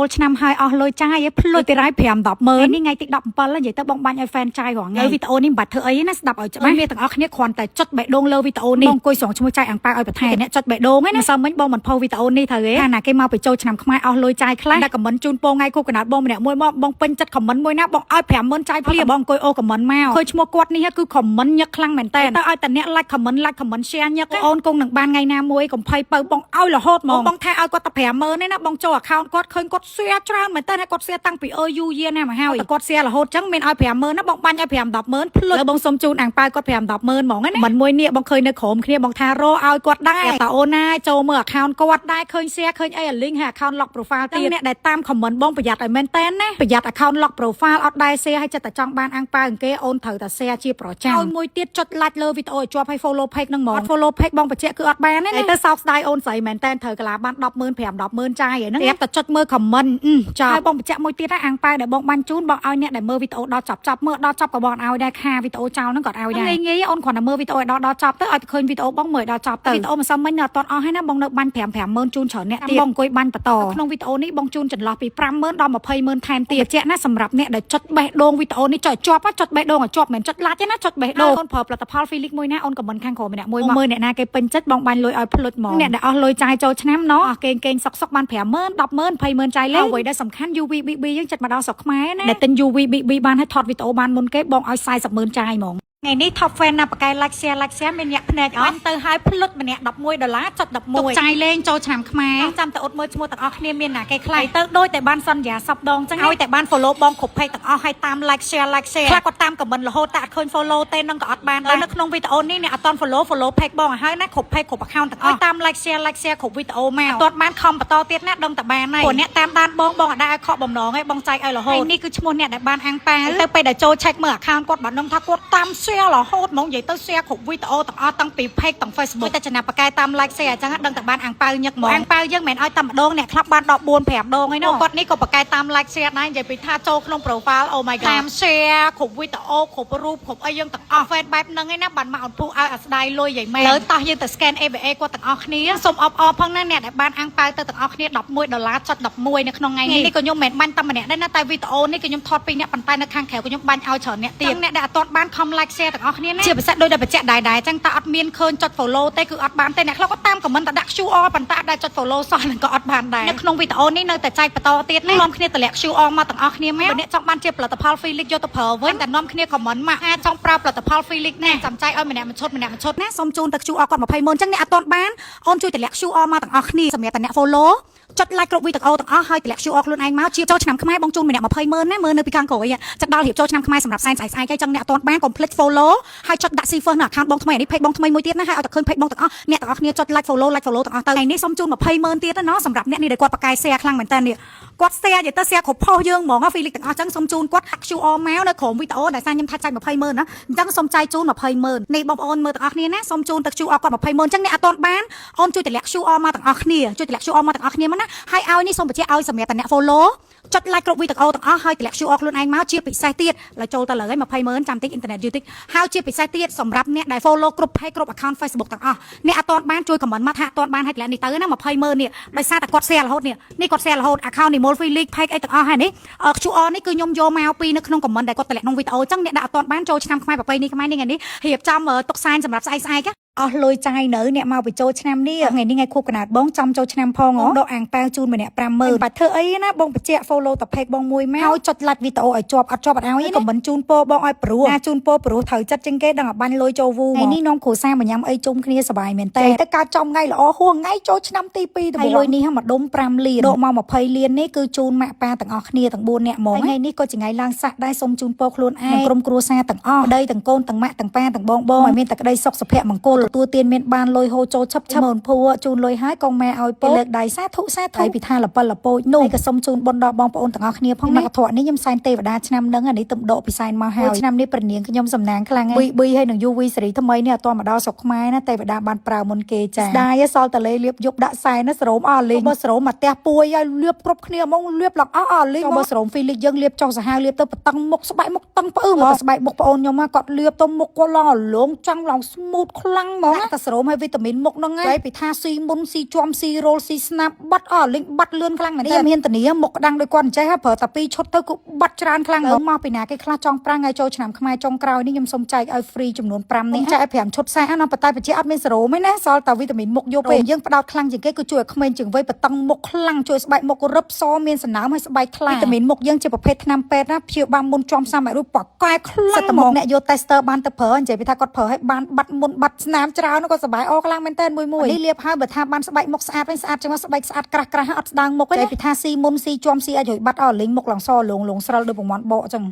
ចូលឆ្នាំហើយអស់លុយចាយឯភ្លុយទីរ៉ៃ5-10ម៉ឺននេះថ្ងៃទី17និយាយទៅបងបាញ់ឲ្យ fan ចាយរងថ្ងៃវីដេអូនេះមិនបាច់ធ្វើអីណាស្ដាប់ឲ្យច្បាស់មានទាំងអស់គ្នាគ្រាន់តែចុចបេះដូងលើវីដេអូនេះបងអង្គុយស្រង់ឈ្មោះចាយអាំងប៉ាឲ្យបន្ថែមអ្នកចុចបេះដូងហ្នឹងណាសើមិញបងមិនផុសវីដេអូនេះត្រូវទេថាណាគេមកបញ្ចូលឆ្នាំខ្មែរអស់លុយចាយខ្លះដាក់ខមមិនជូនពងថ្ងៃគូកណាត់បងម្នាក់មួយមកបងពេញចិត្តខមមិនមួយណាបងឲ្យ50000ចាយភ្លាមបងអង្គុយអូខមមិនមកឃើញឈ្មោះគាត់នេះគឺខមមិនញឹកខ្លាំងមែនតើទៅឲ្យតែអ្នក like ខមមិន share ញឹកអូនគង់នឹងបានថ្ងៃណាមួយកុំភ័យបើបងឲ្យរហូតហ្មងបងថាឲ្យគាត់តែ50000ទេណាបងចូល account គាត់ឃើញគាត់ share ច្រើនមែនតើគាត់ share តាំងពីយូរយាណាមកហើយគាត់ share រហូតចឹងមានឲ្យ50000ណាបងបាញ់ឲ្យ5-10ម៉ឺនភ្លុយបងសុំជូនអាំងប៉ាគាត់5-10ម៉ឺនហ្មងណាមិនមួយនេះបងឃើញនៅក្រោមគ្នាបងថារកឲ្យគាត់ដែរតាអូនណាចូលមើល account គាត់ដែរឃើញ share ឃើញអី link ឲ្យ account lock profile ទៀតអ្នកដែលតាម comment បងប្រយ័ត្នឲ្យមែនតើណាប្រយ័ត្ន account lock profile អត់ដែរ share ឲ្យចិត្តតែចង់បានអាំងប៉ាអង្គគេអូនត្រូវតែ share ជាប្រចាំឲ្យមួយទៀតចុច like លើវីដេអូឲ្យជាប់ឲ្យ follow page ហ្នឹងហ្មង follow page បងបញ្ជាក់គឺអត់បានទេណាទៅសោកស្ដាយអូនស្រីមែនតើត្រូវកាលាបាន100000 5-100000ចាយហ្នឹងប្រាប់តែចុចមើល comment ចាហើយបងបញ្ជាក់មួយទៀតណាអាំងប៉ាដែលបងបានជូនបងឲ្យអ្នកដែលមើលវីដេអូដល់ចប់មើលដល់ចប់ក៏បងឲ្យដែរខាវីដេអូចោលហ្នឹងគាត់ឲ្យដែរងាយអូនគ្រាន់តែមើលវីដេអូឲ្យដល់ចប់ទៅឲ្យឃើញវីដេអូបងមើលដល់ចប់ទៅវីដេអូមិនសមមិញនៅអត់ទាន់អស់ហើយណាបងនៅបាញ់5-50000ជូនច្រើនអ្នកទៀតបងអង្គុយបាញ់បន្តក្នុងវីដេអូនេះបងជូនចន្លោះពី50000ដល់20000ថែមទៀតបញ្ជាក់ណាសម្រាប់អ្នកដែលចុចបេះដូងវីដេអូនេះចុចជាប់ចុចបេះដូងឲ្យជាប់មិនចុចឡាច់ទេណាចុចបេះដូងអូនប្រើផលិតផល Felix មួយណាអូនខមមិនខាងក្រោមម្នាក់មួយមកមើលអ្នកណាគេពេញចិត្តបងបាញ់លុយឲ្យភ្លុចហ្មងអ្នកដែលអស់លុយចាយចូលឆ្នាំណោះគេងសុកបាន50000 100000 20000ចាយលេងអ្វីដែលសំខាន់ UVBB យើងចិត្តមកដល់ស្រុកខ្មែរណាដែលទិញ UVBB បានឲ្យថតវីដេអូបានមុនគេបងឲ្យ40000ចាយហ្មងថ្ងៃនេះ top fan ណាបកែ like share មានអ្នកភ្នែកអត់ទៅឲ្យភ្លុតម្នាក់$11ចុច11ទុកចាយលេងចូលឆ្នាំខ្មែរចាំតែអត់មើលឈ្មោះទាំងអស់គ្នាមានណាគេខ្លះទៅដូចតែបានសន្យា10ដងចឹងឲ្យតែបាន follow បងគ្រប់ page ទាំងអស់ឲ្យតាម like share ខ្លះគាត់តាម comment រហូតតែអត់ឃើញ follow ទេនឹងក៏អត់បានដែរនៅក្នុងវីដេអូនេះអ្នកអត់តន់ follow page បងឲ្យហើយណាគ្រប់ page គ្រប់ account ទាំងអស់តាម like share គ្រប់វីដេអូមកអត់បានខំបន្តទៀតណាដឹងតែបានហើយព្រោះអ្នកតាមដានបងអត់ដែរឲ្យខកបំណងឯងបងចែកឲ្យរហូតនេះគឺឈ្មោះអ្នកដែលបានអាំងប៉ាទៅពេលដែលចូល check មើល account គាត់បានដឹងថាគាត់តាម share រហូតហ្មងនិយាយទៅ share គ្រប់វីដេអូទាំងអស់តាំងពី page ទាំង Facebook តែចំណាប់បកែតាម like share អញ្ចឹងដឹងតែបានអាំងប៉ាញឹកហ្មងអាំងប៉ាយើងមិនឲ្យតែម្ដងអ្នកខ្លះបាន14-5ដងឯណោះគាត់នេះក៏បកែតាម like share ដែរនិយាយពីថាចូលក្នុង profile oh my god តាម share គ្រប់វីដេអូគ្រប់រូបគ្រប់អីយើងទាំងអស់ fan បែបហ្នឹងឯណាបានមកអត់ពុះឲ្យអាស្ដាយលុយយ៉ាងម៉េចលើតោះយើងទៅ scan ABA គាត់ទាំងអស់គ្នាសូមអបអរផងណាអ្នកដែលបានអាំងប៉ាទៅទាំងអស់គ្នា$11ចុច11នៅក្នុងថ្ងៃនេះក៏ខ្ញុំមិនបាញ់តែម្នាក់ដែរណាតែវីដេអូនេះក៏ខ្ញុំថតពីរអ្នកប៉ុន្តែនៅខាងក្រៅក៏ខ្ញុំបាញ់ឲ្យច្រើនអ្នកទៀតអ្នកដែលអត់ទាន់បានខំ like share ទាំងអស់គ្នាណាជាពិសេសដោយតែបញ្ជាក់ដែរអញ្ចឹងតើអត់មានឃើញចុច follow ទេគឺអត់បានទេអ្នកខ្លះក៏តាម comment តែដាក់ QR ប៉ុន្តែដែរចុច follow សោះនឹងក៏អត់បានដែរនៅក្នុងវីដេអូនេះនៅតែចែកបន្តទៀតណានាំគ្នាតម្លាក់ QR មកទាំងអស់គ្នាមកបើអ្នកចង់បានជាផលិតផល Felix យកទៅប្រើវិញតែនាំគ្នា comment មកថាចង់ប្រើផលិតផល Felix ណាចាំចែកឲ្យម្នាក់មួយឈុតណាសូមជូនទៅ QR គាត់20000អញ្ចឹងអ្នកអត់ទាន់បានអូនជួយតម្លាក់ QR មកទាំងអស់គ្នាសម្រាប់តែអ្នក followចុច like គ្រប់វីដេអូទាំងអស់ហើយតម្លាក់ QR ខ្លួនឯងមកជាចូលឆ្នាំខ្មែរបងជូនម្នាក់20000ណាមើលនៅពីខាងក្រោយចិត្តដល់រៀបចូលឆ្នាំខ្មែរសម្រាប់សែនស្អែកអញ្ចឹងអ្នកអត់ទាន់បាន complete follow ហើយចុចដាក់ first នៅ account បងថ្មីនេះ page បងថ្មីមួយទៀតណាហើយឲ្យតែឃើញ page បងទាំងអស់អ្នកទាំងអស់គ្នាចុច like follow ទាំងអស់ទៅថ្ងៃនេះសូមជូន20000ទៀតណាសម្រាប់អ្នកនេះដែលគាត់បកកាយ share ខ្លាំងមែនតើនេះគាត់ share និយាយទៅ share គ្រប់ post យើងហ្មង Felix ទាំងអស់អញ្ចឹងសូមជូនគាត់ QR មកនៅក្រោមវីដេអូដែលខ្ញុំថាចែក20000ណាអញ្ចឹងសូមចែកជូន20000នេះបងប្អូនមើលទាំងអស់គ្នាណាសូមជូនទៅ QR គាត់20000អញ្ចឹងអ្នកអត់ទាន់បានអូនជួយតម្លាក់ QR មកទាំងអស់គ្នាជួយតម្លាក់ QR មកទាំងអស់គ្នាមកណាហើយឲ្យនេះសូមបញ្ជាក់ឲ្យសម្រាប់តែអ្នក follow ចុច like គ្រប់វីដេអូទាំងអស់ហើយតម្លាក់ QR ខ្លួនឯងមកជាពិសេសទៀតឡើយចូលទៅលើឲ្យ20000ចាំតិចអ៊ីនធឺណិតយូរតិចហើយជាពិសេសទៀតសម្រាប់អ្នកដែល follow គ្រប់ page គ្រប់ account Facebook ទាំងអស់អ្នកអត់ទាន់បានជួយ comment មកថាអត់ទាន់បានឲ្យតម្លាក់នេះទៅណា20000នេះដោយសារតែគាត់ share រហូតនេះគាត់ share រហូត account នេះ Mol Felix page អីទាំងអស់ហើយនេះ QR នេះគឺខ្ញុំយកមកពីនៅក្នុង comment ដែលគាត់តម្លាក់ក្នុងវីដេអូអញ្ចឹងអ្នកដែលអត់ទាន់បានចូលឆ្នាំខ្មែរប្រពៃណីខ្មែរនេះថ្ងៃនេះរៀបចំទុកសែនសម្រាប់ស្អែកអស់លុយចាយនៅអ្នកមកបញ្ចូលឆ្នាំនេះថ្ងៃនេះថ្ងៃខួបកណាត់បងចំចូលឆ្នាំផងដកអាំងប៉ាវជូនម្នាក់50000បាច់ធ្វើអីណាបងបញ្ជាក់ follow តា page បងមួយមកហើយចុច like វីដេអូឲ្យជាប់អត់ឲ្យក៏មិនជូនពរបងឲ្យព្រោះជូនពរព្រោះត្រូវចិត្តជាងគេដឹងឲ្យបាញ់លុយចូលវូថ្ងៃនេះនាំគ្រួសារមកញ៉ាំអីជុំគ្នាសប្បាយមែនតើទៅកើតចំថ្ងៃល្អហួសថ្ងៃចូលឆ្នាំទី2ទៅលុយនេះមកដុំ5លានដកមក20លាននេះគឺជូនម៉ាក់ប៉ាទាំងអស់គ្នាទាំង4នាក់ហ្មងថ្ងៃនេះក៏ជាថ្ងៃឡើងស័កដែរសូមជូនពរខ្លួនឯងក្រុមគ្រួសារទាំងអស់ប្តីទាំងកូនទាំងម៉ាក់ទាំងប៉ាទាំងបងឲ្យមានតែក្តីសុខសុភមង្គលទទួលទានមានបានលុយហូរចូលឆឹបមើលភួរជូនលុយហើយកងម៉ែឲ្យពោលើកដៃសាធុហើយពីថាលពិលលពោចនោះក៏សូមជូនបុណ្យដល់បងប្អូនទាំងអស់គ្នាផងមកធរនេះខ្ញុំសែនទេវតាឆ្នាំនឹងនេះទំដកពិសែនមកហើយឆ្នាំនេះព្រះនាងខ្ញុំសំណាងខ្លាំងហើយប៊ីហើយនឹងយូវីសេរីថ្មីនេះអត់ទាន់មកដល់ស្រុកខ្មែរណាទេវតាបានប្រើមុនគេចាស្ដាយសល់តលេលៀបយប់ដាក់សែនណាស្រោមអស់លេងបើស្រោមមកផ្ទះពួយឲ្យលៀបគ្រប់គ្នាហ្មងលៀបឡើងអស់លេងបើស្រោម Felix យើងលៀបចុះសាហាវលៀបទៅបតឹងមុខស្បែកមុខតឹងផ្អឺមកស្បែកមុខប្អូនខ្ញុំគាត់លៀបទៅមុខគាត់ឡើងលងចាំងឡើង smooth ខ្លាំង ហ្មងតែសរោមឲ្យវីតាមីនមុខហ្នឹងហើយពីថាស៊ីមុនស៊ីជាំស៊ីរ៉ូលស៊ីស្នាប់បាត់លេងបាត់លឿនខ្លាំងណាស់នេះមានធានាមុខក្តាំងដោយគាត់អញ្ចេះប្រើតែ2ឈុតទៅគឺបាត់ច្រើនខ្លាំងមកពីណាគេខ្លះចង់ប្រាំងឲ្យចូលឆ្នាំខ្មែរចុងក្រោយនេះខ្ញុំសូមចែកឲ្យ free ចំនួន5នេះចែកឲ្យ5ឈុត40ណាប៉ុន្តែបញ្ជាអត់មានសរោមទេណាសល់តែវីតាមីនមុខយកពេលយើងផ្ដោតខ្លាំងជាងគេគឺជួយឲ្យក្មេងជាងវ័យបតង់មុខខ្លាំងជួយស្បែកមុខរឹបសមានសំណើមឲ្យស្បែកថ្លាវីតាមីនមុខយើងជាប្រភេទថ្នាំពេទ្យណាព្យាបាលមុនជាំសាមរូបប៉កែខ្លាំងហ្មងអ្នកយក tester បានទៅប្រើអញ្ចឹងពីថាគាត់ប្រើឲ្យបានបាត់មុនបាត់ស្នាមច្រើនគាត់ស្បែកអខ្លាំងមែនតើមួយនេះលាបហើយបើថាបានស្បែកមុខស្អាតវិញស្អាតចឹងស្បែកស្អាតក្រាស់អត់ស្ដាងមុខទេពីថាស៊ីមុនស៊ីជាំស៊ីអាចរួចបាត់លេងមុខឡើងសលងស្រលដូចប្រមាណបកចឹង